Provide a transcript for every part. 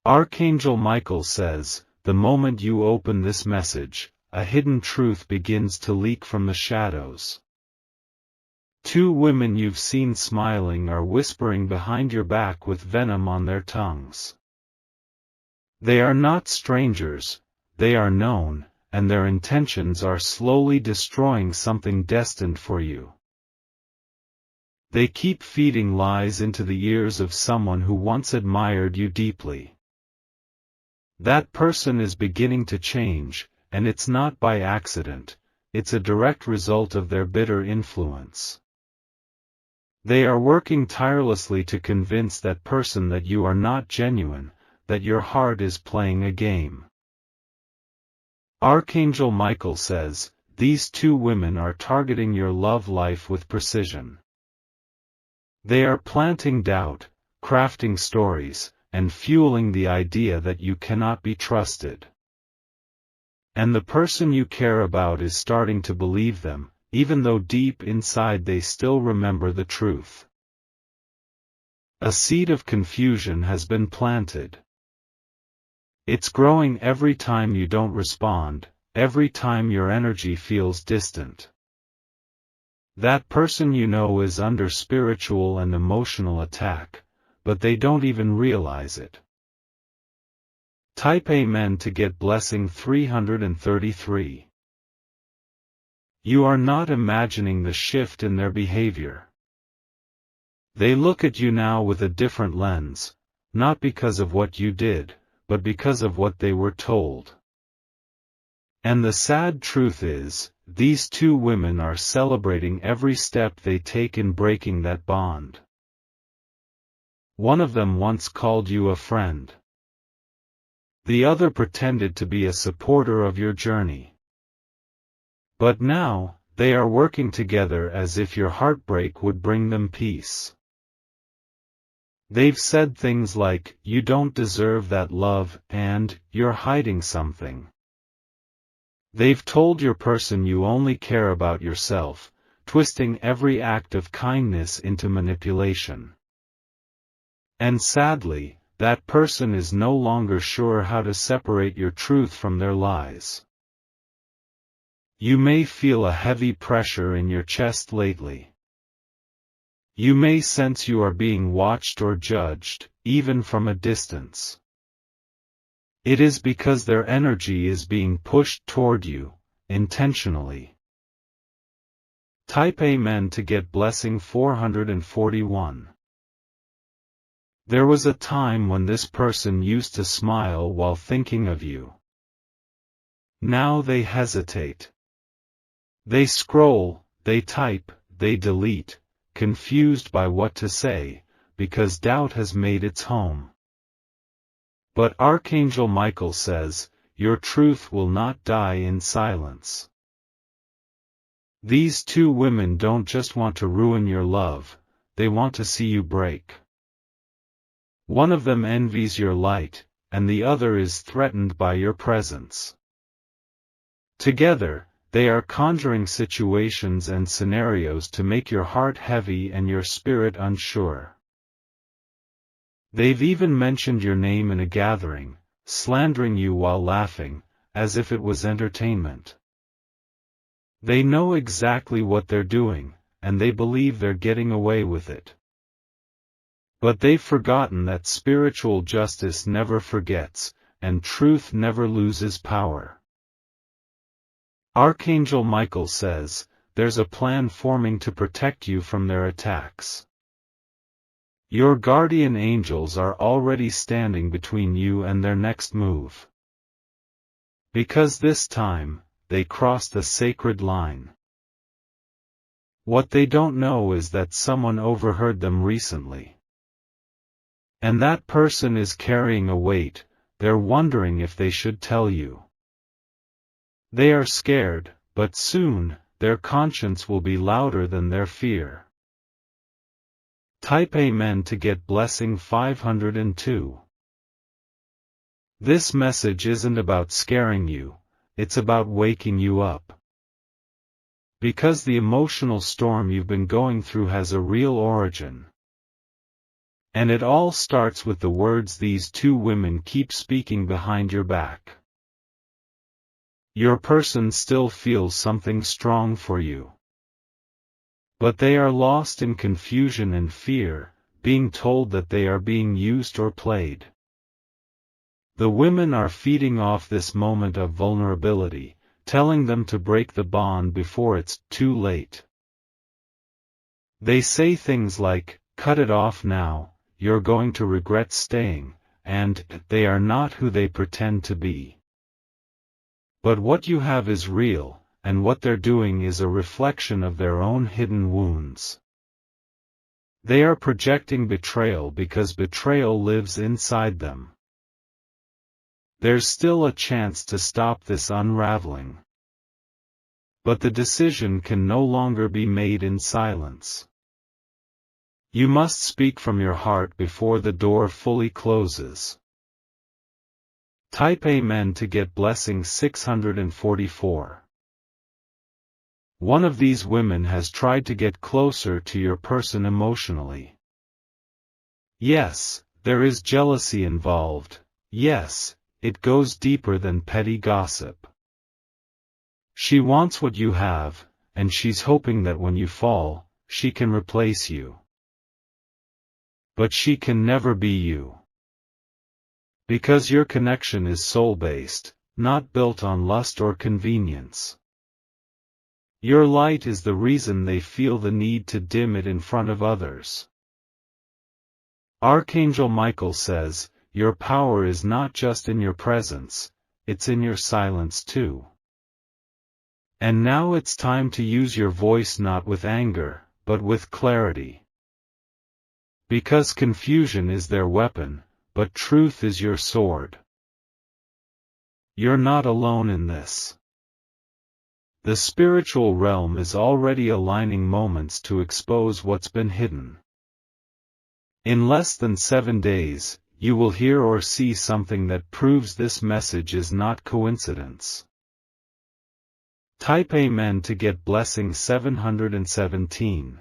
Archangel Michael says, the moment you open this message, a hidden truth begins to leak from the shadows. Two women you've seen smiling are whispering behind your back with venom on their tongues. They are not strangers, they are known, and their intentions are slowly destroying something destined for you. They keep feeding lies into the ears of someone who once admired you deeply. That person is beginning to change, and it's not by accident, it's a direct result of their bitter influence. They are working tirelessly to convince that person that you are not genuine, that your heart is playing a game. Archangel Michael says, these two women are targeting your love life with precision. They are planting doubt, crafting stories, and fueling the idea that you cannot be trusted. And the person you care about is starting to believe them, even though deep inside they still remember the truth. A seed of confusion has been planted. It's growing every time you don't respond, every time your energy feels distant. That person you know is under spiritual and emotional attack, but they don't even realize it. Type Amen to get blessing 333. You are not imagining the shift in their behavior. They look at you now with a different lens, not because of what you did, but because of what they were told. And the sad truth is, these two women are celebrating every step they take in breaking that bond. One of them once called you a friend. The other pretended to be a supporter of your journey. But now, they are working together as if your heartbreak would bring them peace. They've said things like, you don't deserve that love, and, you're hiding something. They've told your person you only care about yourself, twisting every act of kindness into manipulation. And sadly, that person is no longer sure how to separate your truth from their lies. You may feel a heavy pressure in your chest lately. You may sense you are being watched or judged, even from a distance. It is because their energy is being pushed toward you, intentionally. Type Amen to get blessing 441. There was a time when this person used to smile while thinking of you. Now they hesitate. They scroll, they type, they delete, confused by what to say, because doubt has made its home. But Archangel Michael says, your truth will not die in silence. These two women don't just want to ruin your love, they want to see you break. One of them envies your light, and the other is threatened by your presence. Together, they are conjuring situations and scenarios to make your heart heavy and your spirit unsure. They've even mentioned your name in a gathering, slandering you while laughing, as if it was entertainment. They know exactly what they're doing, and they believe they're getting away with it. But they've forgotten that spiritual justice never forgets, and truth never loses power. Archangel Michael says, there's a plan forming to protect you from their attacks. Your guardian angels are already standing between you and their next move. Because this time, they crossed a sacred line. What they don't know is that someone overheard them recently. And that person is carrying a weight, they're wondering if they should tell you. They are scared, but soon, their conscience will be louder than their fear. Type Amen to get blessing 502. This message isn't about scaring you, it's about waking you up. Because the emotional storm you've been going through has a real origin. And it all starts with the words these two women keep speaking behind your back. Your person still feels something strong for you. But they are lost in confusion and fear, being told that they are being used or played. The women are feeding off this moment of vulnerability, telling them to break the bond before it's too late. They say things like, "Cut it off now, you're going to regret staying," and they are not who they pretend to be. But what you have is real, and what they're doing is a reflection of their own hidden wounds. They are projecting betrayal because betrayal lives inside them. There's still a chance to stop this unraveling. But the decision can no longer be made in silence. You must speak from your heart before the door fully closes. Type Amen to get blessing 644. One of these women has tried to get closer to your person emotionally. Yes, there is jealousy involved. Yes, it goes deeper than petty gossip. She wants what you have, and she's hoping that when you fall, she can replace you. But she can never be you. Because your connection is soul-based, not built on lust or convenience. Your light is the reason they feel the need to dim it in front of others. Archangel Michael says, your power is not just in your presence, it's in your silence too. And now it's time to use your voice not with anger, but with clarity. Because confusion is their weapon, but truth is your sword. You're not alone in this. The spiritual realm is already aligning moments to expose what's been hidden. In less than 7 days, you will hear or see something that proves this message is not coincidence. Type Amen to get blessing 717.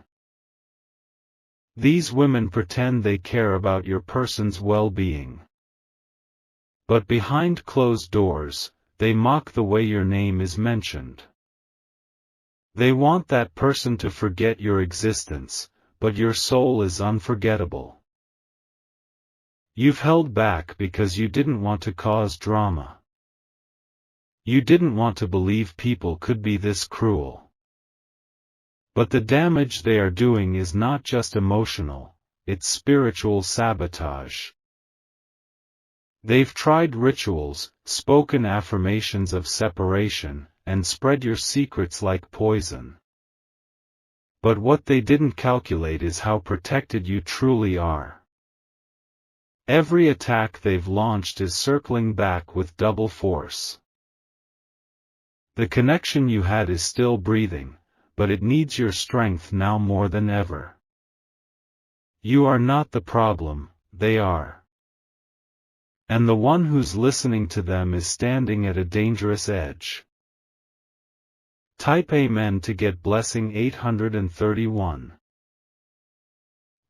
These women pretend they care about your person's well-being. But behind closed doors, they mock the way your name is mentioned. They want that person to forget your existence, but your soul is unforgettable. You've held back because you didn't want to cause drama. You didn't want to believe people could be this cruel. But the damage they are doing is not just emotional, it's spiritual sabotage. They've tried rituals, spoken affirmations of separation, and spread your secrets like poison. But what they didn't calculate is how protected you truly are. Every attack they've launched is circling back with double force. The connection you had is still breathing, but it needs your strength now more than ever. You are not the problem, they are. And the one who's listening to them is standing at a dangerous edge. Type Amen to get blessing 831.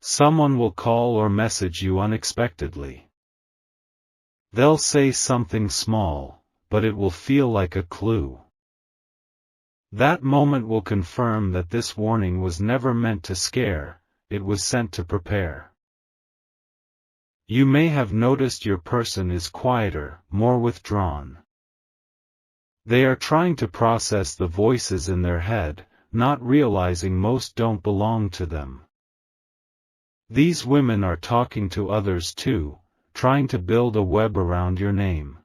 Someone will call or message you unexpectedly. They'll say something small, but it will feel like a clue. That moment will confirm that this warning was never meant to scare, it was sent to prepare. You may have noticed your person is quieter, more withdrawn. They are trying to process the voices in their head, not realizing most don't belong to them. These women are talking to others too, trying to build a web around your name.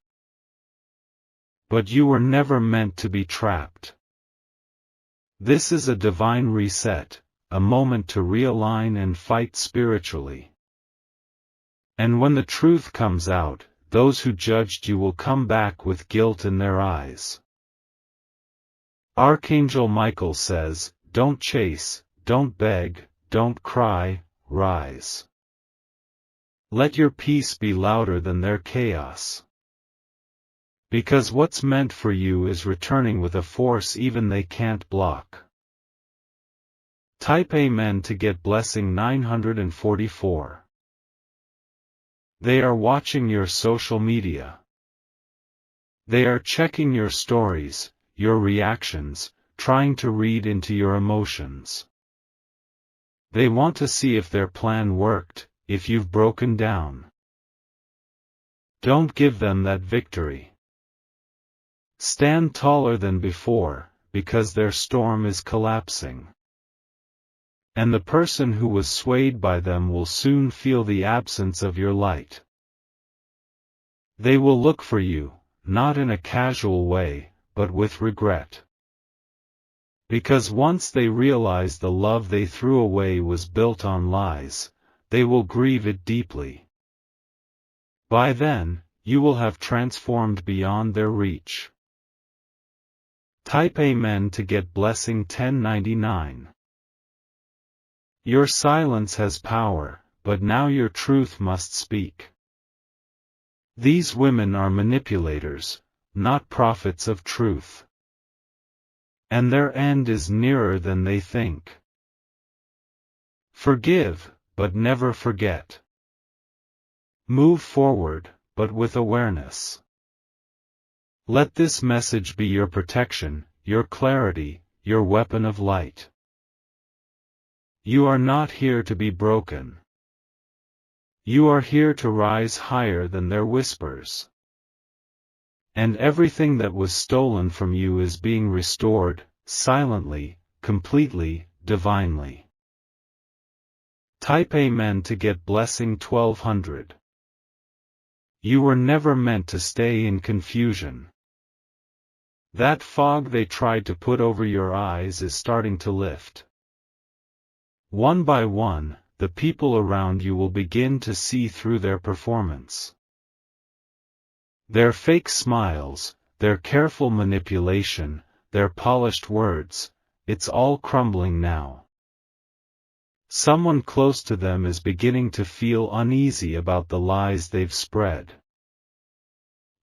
But you were never meant to be trapped. This is a divine reset, a moment to realign and fight spiritually. And when the truth comes out, those who judged you will come back with guilt in their eyes. Archangel Michael says, don't chase, don't beg, don't cry, rise. Let your peace be louder than their chaos. Because what's meant for you is returning with a force even they can't block. Type Amen to get blessing 944. They are watching your social media. They are checking your stories, your reactions, trying to read into your emotions. They want to see if their plan worked, if you've broken down. Don't give them that victory. Stand taller than before, because their storm is collapsing. And the person who was swayed by them will soon feel the absence of your light. They will look for you, not in a casual way, but with regret. Because once they realize the love they threw away was built on lies, they will grieve it deeply. By then, you will have transformed beyond their reach. Type Amen to get blessing 1099. Your silence has power, but now your truth must speak. These women are manipulators, not prophets of truth. And their end is nearer than they think. Forgive, but never forget. Move forward, but with awareness. Let this message be your protection, your clarity, your weapon of light. You are not here to be broken. You are here to rise higher than their whispers. And everything that was stolen from you is being restored, silently, completely, divinely. Type Amen to get blessing 1200. You were never meant to stay in confusion. That fog they tried to put over your eyes is starting to lift. One by one, the people around you will begin to see through their performance. Their fake smiles, their careful manipulation, their polished words, it's all crumbling now. Someone close to them is beginning to feel uneasy about the lies they've spread.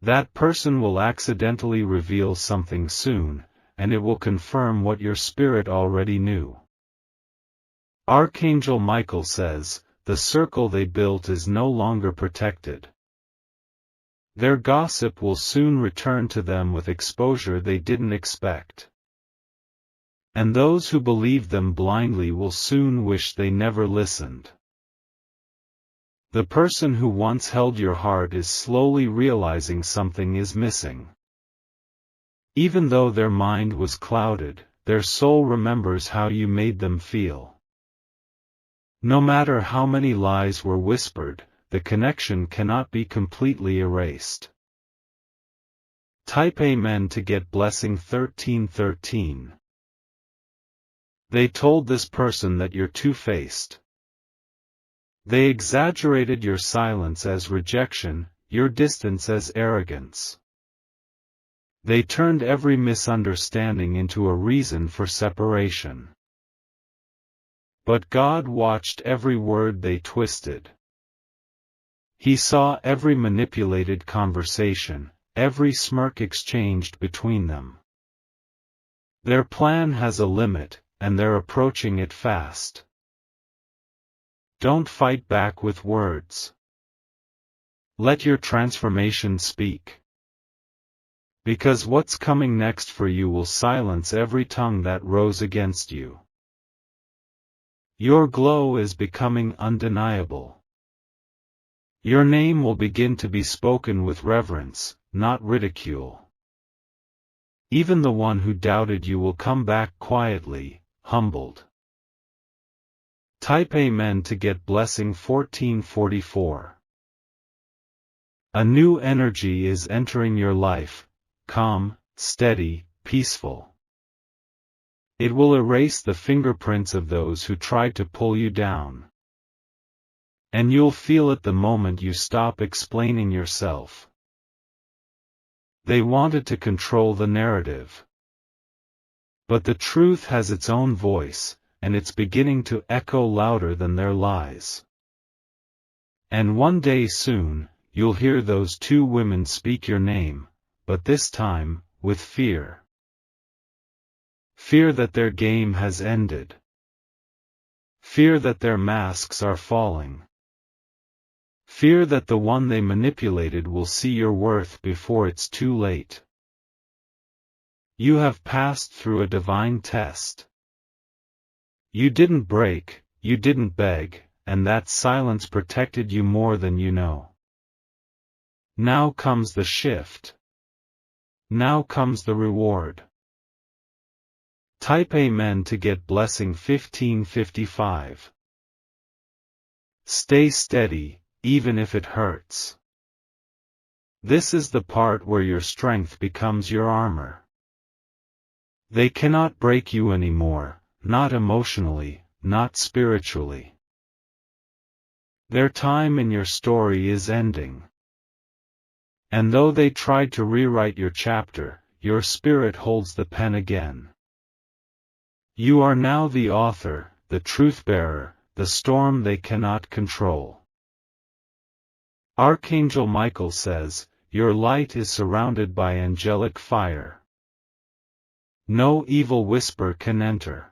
That person will accidentally reveal something soon, and it will confirm what your spirit already knew. Archangel Michael says, the circle they built is no longer protected. Their gossip will soon return to them with exposure they didn't expect. And those who believed them blindly will soon wish they never listened. The person who once held your heart is slowly realizing something is missing. Even though their mind was clouded, their soul remembers how you made them feel. No matter how many lies were whispered, the connection cannot be completely erased. Type Amen to get blessing 1313. They told this person that you're two-faced. They exaggerated your silence as rejection, your distance as arrogance. They turned every misunderstanding into a reason for separation. But God watched every word they twisted. He saw every manipulated conversation, every smirk exchanged between them. Their plan has a limit, and they're approaching it fast. Don't fight back with words. Let your transformation speak. Because what's coming next for you will silence every tongue that rose against you. Your glow is becoming undeniable. Your name will begin to be spoken with reverence, not ridicule. Even the one who doubted you will come back quietly, humbled. Type Amen to get blessing 1444. A new energy is entering your life, calm, steady, peaceful. It will erase the fingerprints of those who tried to pull you down. And you'll feel it the moment you stop explaining yourself. They wanted to control the narrative. But the truth has its own voice, and it's beginning to echo louder than their lies. And one day soon, you'll hear those two women speak your name, but this time, with fear. Fear that their game has ended. Fear that their masks are falling. Fear that the one they manipulated will see your worth before it's too late. You have passed through a divine test. You didn't break, you didn't beg, and that silence protected you more than you know. Now comes the shift. Now comes the reward. Type Amen to get blessing 1555. Stay steady, even if it hurts. This is the part where your strength becomes your armor. They cannot break you anymore, not emotionally, not spiritually. Their time in your story is ending. And though they tried to rewrite your chapter, your spirit holds the pen again. You are now the author, the truth-bearer, the storm they cannot control. Archangel Michael says, your light is surrounded by angelic fire. No evil whisper can enter.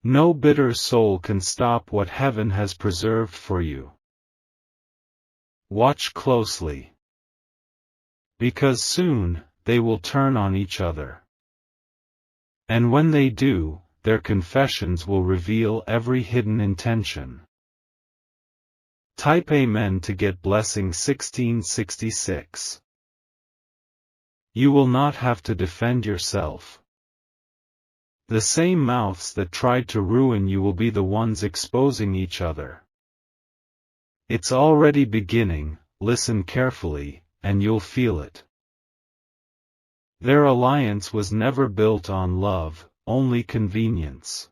No bitter soul can stop what heaven has preserved for you. Watch closely. Because soon, they will turn on each other. And when they do, their confessions will reveal every hidden intention. Type Amen to get blessing 1666. You will not have to defend yourself. The same mouths that tried to ruin you will be the ones exposing each other. It's already beginning, listen carefully, and you'll feel it. Their alliance was never built on love, only convenience.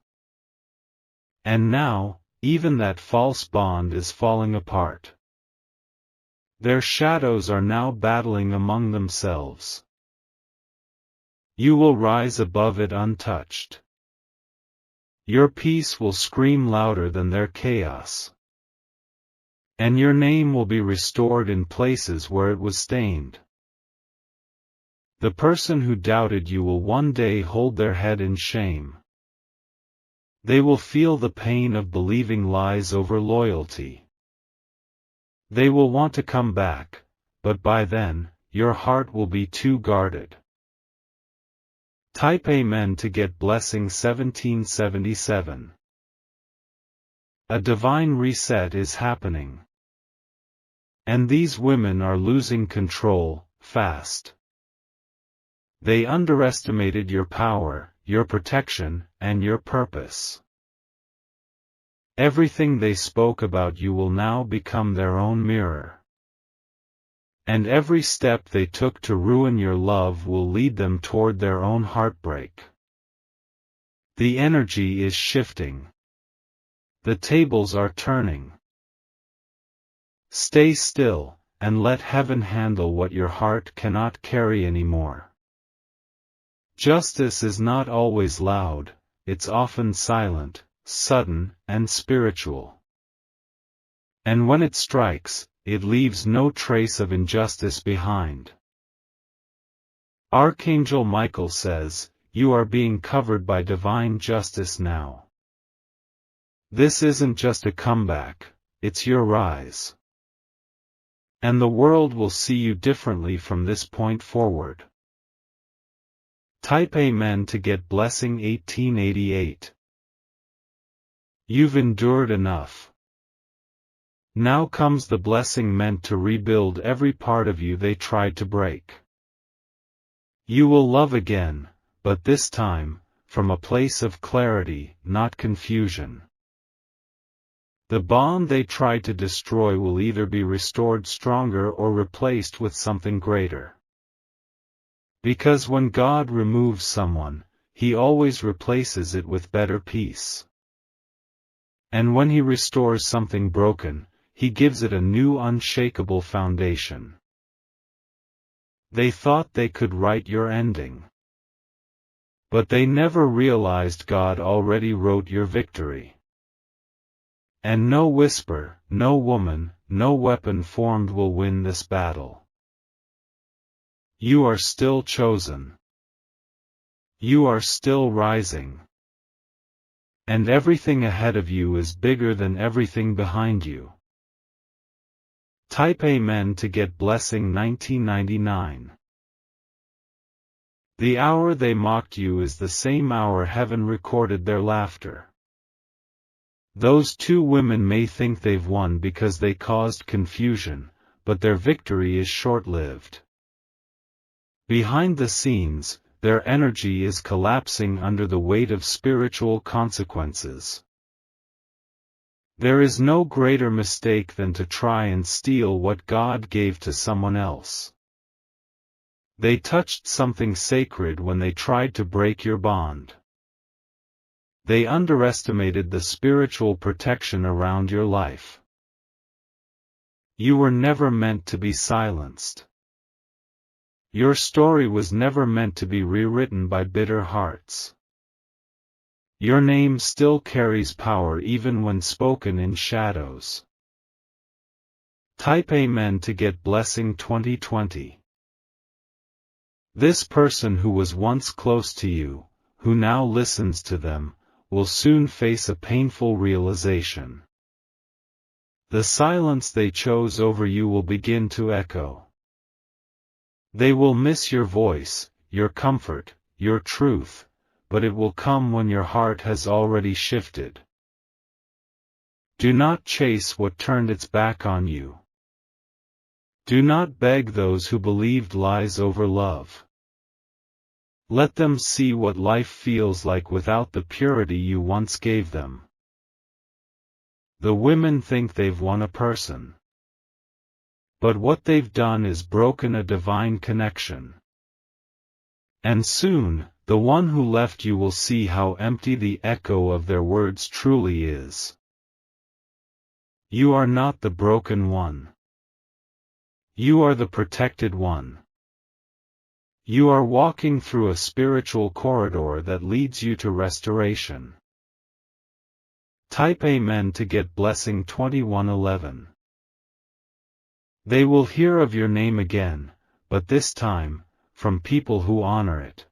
And now, even that false bond is falling apart. Their shadows are now battling among themselves. You will rise above it untouched. Your peace will scream louder than their chaos. And your name will be restored in places where it was stained. The person who doubted you will one day hold their head in shame. They will feel the pain of believing lies over loyalty. They will want to come back, but by then, your heart will be too guarded. Type Amen to get blessing 1777. A divine reset is happening. And these women are losing control, fast. They underestimated your power, your protection, and your purpose. Everything they spoke about you will now become their own mirror. And every step they took to ruin your love will lead them toward their own heartbreak. The energy is shifting. The tables are turning. Stay still, and let heaven handle what your heart cannot carry anymore. Justice is not always loud, it's often silent, sudden, and spiritual. And when it strikes, it leaves no trace of injustice behind. Archangel Michael says, you are being covered by divine justice now. This isn't just a comeback, it's your rise. And the world will see you differently from this point forward. Type Amen to get blessing 1888. You've endured enough. Now comes the blessing meant to rebuild every part of you they tried to break. You will love again, but this time, from a place of clarity, not confusion. The bond they tried to destroy will either be restored stronger or replaced with something greater. Because when God removes someone, He always replaces it with better peace. And when He restores something broken, He gives it a new unshakable foundation. They thought they could write your ending. But they never realized God already wrote your victory. And no whisper, no woman, no weapon formed will win this battle. You are still chosen. You are still rising. And everything ahead of you is bigger than everything behind you. Type Amen to get blessing 1999. The hour they mocked you is the same hour heaven recorded their laughter. Those two women may think they've won because they caused confusion, but their victory is short-lived. Behind the scenes, their energy is collapsing under the weight of spiritual consequences. There is no greater mistake than to try and steal what God gave to someone else. They touched something sacred when they tried to break your bond. They underestimated the spiritual protection around your life. You were never meant to be silenced. Your story was never meant to be rewritten by bitter hearts. Your name still carries power even when spoken in shadows. Type Amen to get blessing 2020. This person who was once close to you, who now listens to them, will soon face a painful realization. The silence they chose over you will begin to echo. They will miss your voice, your comfort, your truth, but it will come when your heart has already shifted. Do not chase what turned its back on you. Do not beg those who believed lies over love. Let them see what life feels like without the purity you once gave them. The women think they've won a person. But what they've done is broken a divine connection. And soon, the one who left you will see how empty the echo of their words truly is. You are not the broken one. You are the protected one. You are walking through a spiritual corridor that leads you to restoration. Type Amen to get blessing 2111. They will hear of your name again, but this time, from people who honor it.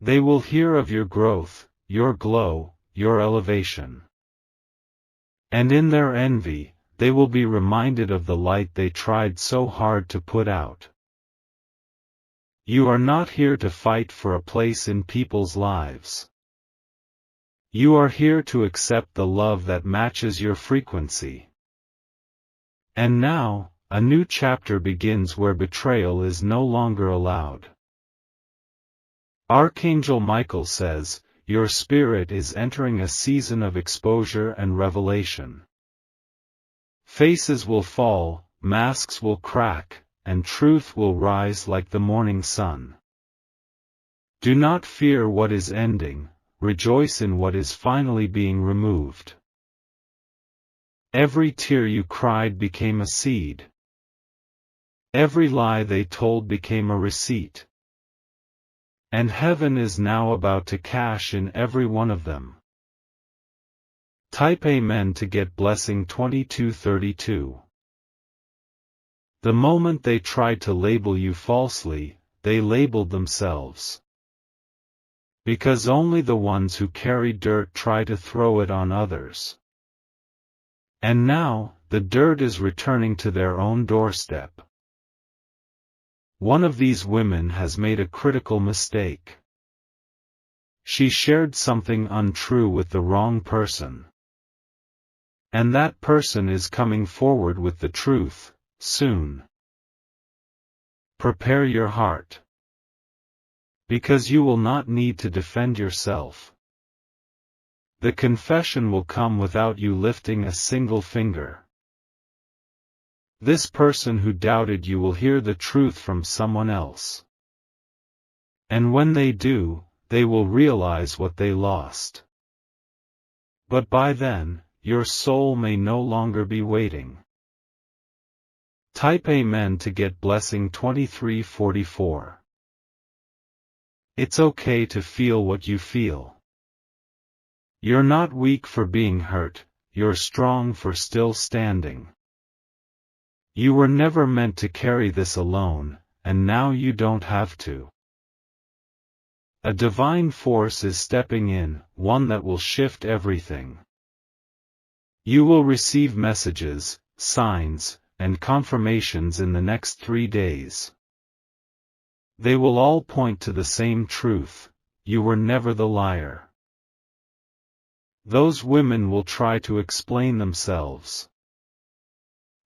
They will hear of your growth, your glow, your elevation. And in their envy, they will be reminded of the light they tried so hard to put out. You are not here to fight for a place in people's lives. You are here to accept the love that matches your frequency. And now, a new chapter begins where betrayal is no longer allowed. Archangel Michael says, your spirit is entering a season of exposure and revelation. Faces will fall, masks will crack, and truth will rise like the morning sun. Do not fear what is ending, rejoice in what is finally being removed. Every tear you cried became a seed. Every lie they told became a receipt. And heaven is now about to cash in every one of them. Type Amen to get blessing 2232. The moment they tried to label you falsely, they labeled themselves. Because only the ones who carry dirt try to throw it on others. And now, the dirt is returning to their own doorstep. One of these women has made a critical mistake. She shared something untrue with the wrong person. And that person is coming forward with the truth, soon. Prepare your heart. Because you will not need to defend yourself. The confession will come without you lifting a single finger. This person who doubted you will hear the truth from someone else. And when they do, they will realize what they lost. But by then, your soul may no longer be waiting. Type Amen to get blessing 2344. It's okay to feel what you feel. You're not weak for being hurt, you're strong for still standing. You were never meant to carry this alone, and now you don't have to. A divine force is stepping in, one that will shift everything. You will receive messages, signs, and confirmations in the next 3 days. They will all point to the same truth: you were never the liar. Those women will try to explain themselves.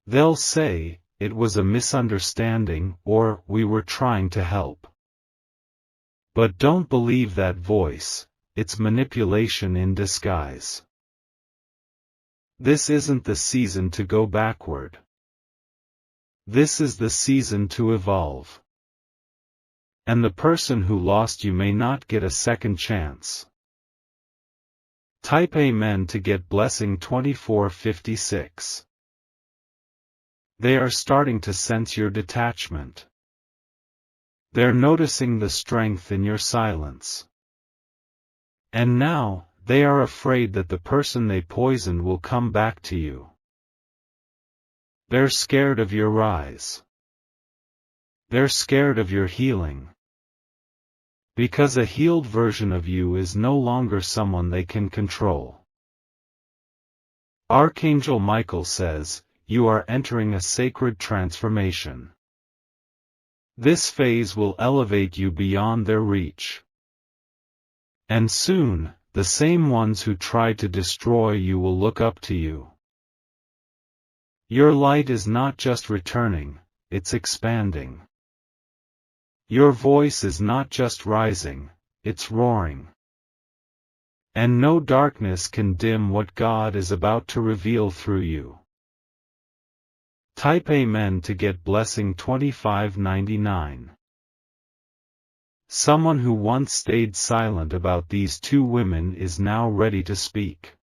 They'll say, "It was a misunderstanding," or "We were trying to help." But don't believe that voice. It's manipulation in disguise. This isn't the season to go backward. This is the season to evolve. And the person who lost you may not get a second chance. Type Amen to get blessing 2456. They are starting to sense your detachment. They're noticing the strength in your silence. And now, they are afraid that the person they poisoned will come back to you. They're scared of your rise. They're scared of your healing. Because a healed version of you is no longer someone they can control. Archangel Michael says, you are entering a sacred transformation. This phase will elevate you beyond their reach. And soon, the same ones who tried to destroy you will look up to you. Your light is not just returning, it's expanding. Your voice is not just rising, it's roaring. And no darkness can dim what God is about to reveal through you. Type Amen to get blessing 2599. Someone who once stayed silent about these two women is now ready to speak.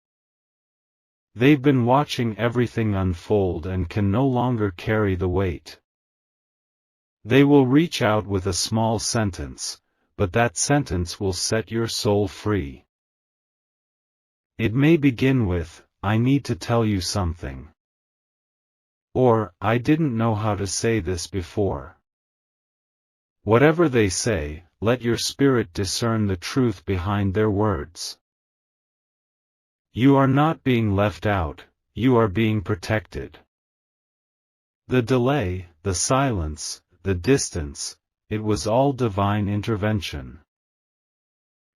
They've been watching everything unfold and can no longer carry the weight. They will reach out with a small sentence, but that sentence will set your soul free. It may begin with, "I need to tell you something." Or, "I didn't know how to say this before." Whatever they say, let your spirit discern the truth behind their words. You are not being left out, you are being protected. The delay, the silence, the distance, it was all divine intervention.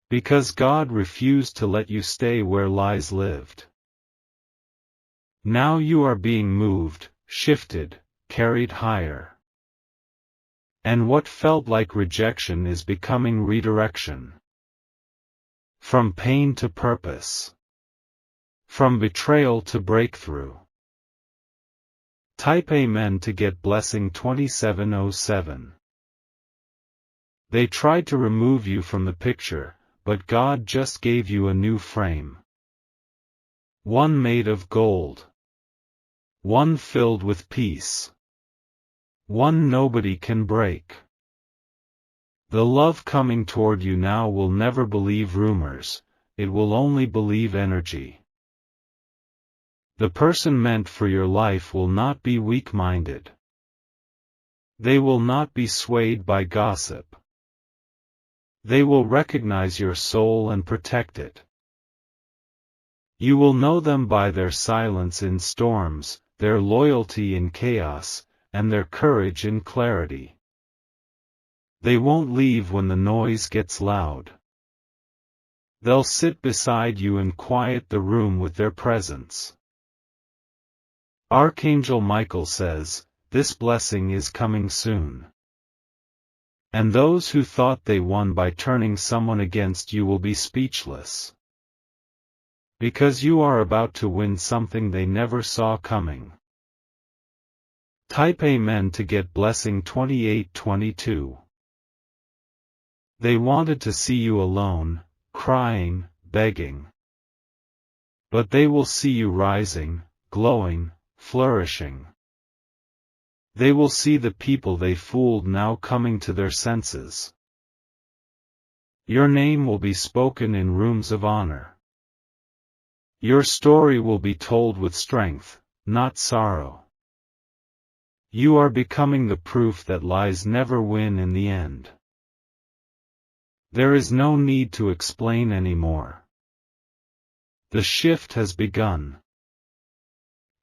Because God refused to let you stay where lies lived. Now you are being moved, shifted, carried higher. And what felt like rejection is becoming redirection. From pain to purpose. From betrayal to breakthrough. Type Amen to get blessing 2707. They tried to remove you from the picture, but God just gave you a new frame. One made of gold. One filled with peace. One nobody can break. The love coming toward you now will never believe rumors, it will only believe energy. The person meant for your life will not be weak-minded. They will not be swayed by gossip. They will recognize your soul and protect it. You will know them by their silence in storms, their loyalty in chaos, and their courage in clarity. They won't leave when the noise gets loud. They'll sit beside you and quiet the room with their presence. Archangel Michael says, this blessing is coming soon. And those who thought they won by turning someone against you will be speechless. Because you are about to win something they never saw coming. Type Amen to get blessing 2822. They wanted to see you alone, crying, begging. But they will see you rising, glowing, flourishing. They will see the people they fooled now coming to their senses. Your name will be spoken in rooms of honor. Your story will be told with strength, not sorrow. You are becoming the proof that lies never win in the end. There is no need to explain anymore. The shift has begun.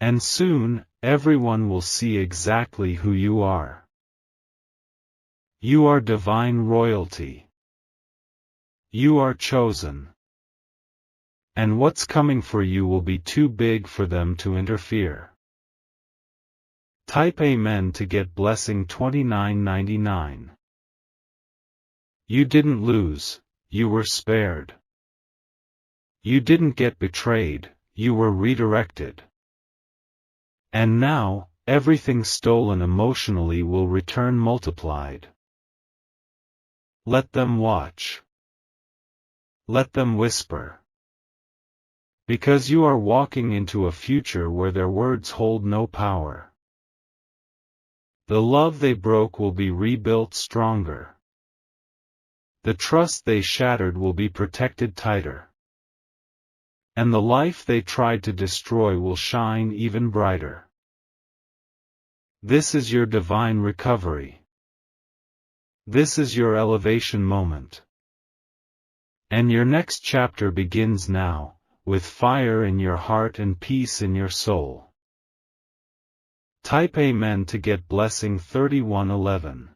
And soon, everyone will see exactly who you are. You are divine royalty. You are chosen. And what's coming for you will be too big for them to interfere. Type Amen to get blessing $29.99. You didn't lose, you were spared. You didn't get betrayed, you were redirected. And now, everything stolen emotionally will return multiplied. Let them watch. Let them whisper. Because you are walking into a future where their words hold no power. The love they broke will be rebuilt stronger. The trust they shattered will be protected tighter. And the life they tried to destroy will shine even brighter. This is your divine recovery. This is your elevation moment. And your next chapter begins now, with fire in your heart and peace in your soul. Type Amen to get blessing $31.11.